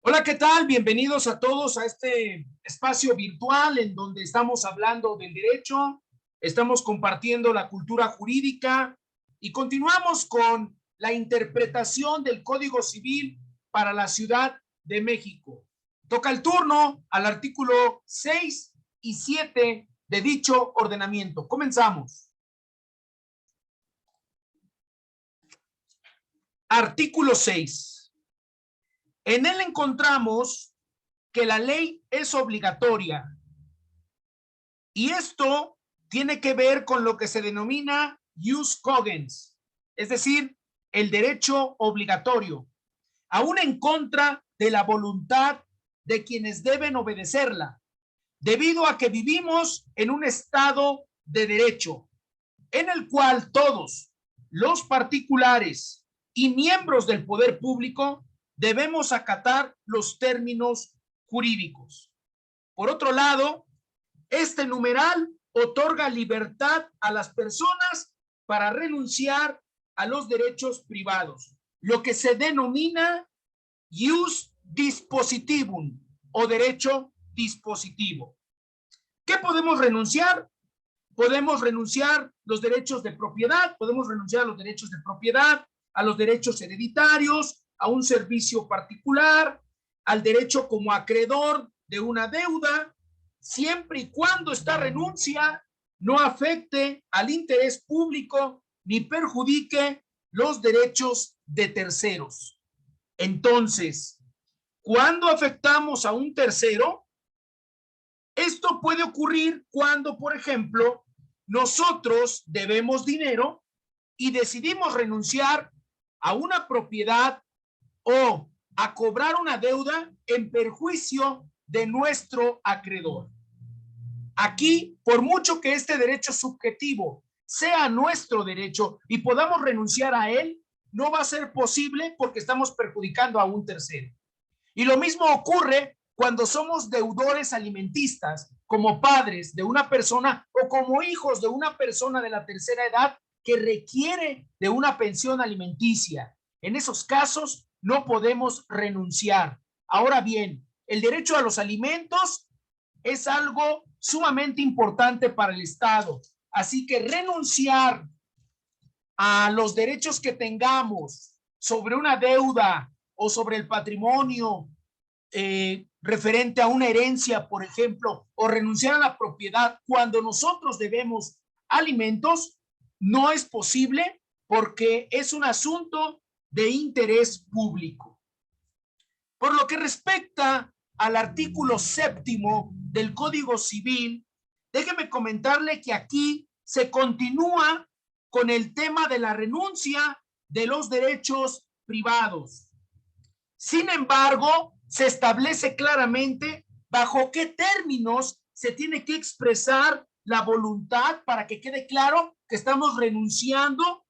Hola, ¿qué tal? Bienvenidos a todos a este espacio virtual en donde estamos hablando del derecho, estamos compartiendo la cultura jurídica y continuamos con la interpretación del Código Civil para la Ciudad de México. Toca el turno al artículo 6 y 7 de dicho ordenamiento. Comenzamos. Artículo 6. En él encontramos que la ley es obligatoria y esto tiene que ver con lo que se denomina jus cogens, es decir, el derecho obligatorio, aún en contra de la voluntad de quienes deben obedecerla, debido a que vivimos en un estado de derecho en el cual todos los particulares y miembros del poder público debemos acatar los términos jurídicos. Por otro lado, este numeral otorga libertad a las personas para renunciar a los derechos privados, lo que se denomina jus dispositivum o derecho dispositivo. ¿Qué podemos renunciar? Podemos renunciar los derechos de propiedad, podemos renunciar a los derechos de propiedad, a los derechos hereditarios, a un servicio particular, al derecho como acreedor de una deuda, siempre y cuando esta renuncia no afecte al interés público ni perjudique los derechos de terceros. Entonces, ¿cuándo afectamos a un tercero? Esto puede ocurrir cuando, por ejemplo, nosotros debemos dinero y decidimos renunciar a una propiedad o a cobrar una deuda en perjuicio de nuestro acreedor. Aquí, por mucho que este derecho subjetivo sea nuestro derecho y podamos renunciar a él, no va a ser posible porque estamos perjudicando a un tercero. Y lo mismo ocurre cuando somos deudores alimentistas, como padres de una persona o como hijos de una persona de la tercera edad que requiere de una pensión alimenticia. En esos casos no podemos renunciar. Ahora bien, el derecho a los alimentos es algo sumamente importante para el Estado. Así que renunciar a los derechos que tengamos sobre una deuda o sobre el patrimonio referente a una herencia, por ejemplo, o renunciar a la propiedad cuando nosotros debemos alimentos, no es posible porque es un asunto de interés público. Por lo que respecta al artículo 7º del Código Civil, déjeme comentarle que aquí se continúa con el tema de la renuncia de los derechos privados. Sin embargo, se establece claramente bajo qué términos se tiene que expresar la voluntad para que quede claro que estamos renunciando,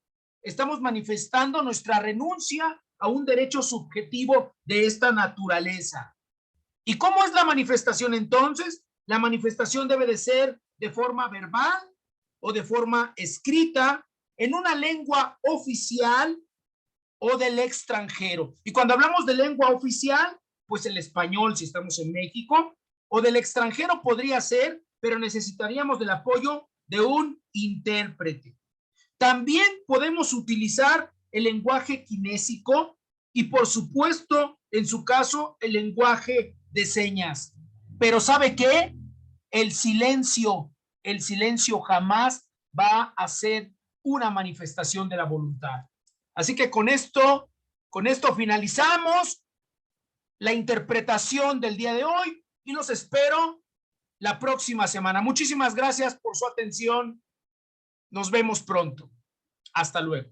estamos manifestando nuestra renuncia a un derecho subjetivo de esta naturaleza. ¿Y cómo es la manifestación entonces? La manifestación debe de ser de forma verbal o de forma escrita en una lengua oficial o del extranjero. Y cuando hablamos de lengua oficial, pues el español si estamos en México, o del extranjero podría ser, pero necesitaríamos del apoyo de un intérprete. También podemos utilizar el lenguaje kinésico y por supuesto, en su caso, el lenguaje de señas. Pero ¿sabe qué? El silencio jamás va a ser una manifestación de la voluntad. Así que con esto finalizamos la interpretación del día de hoy y los espero la próxima semana. Muchísimas gracias por su atención. Nos vemos pronto. Hasta luego.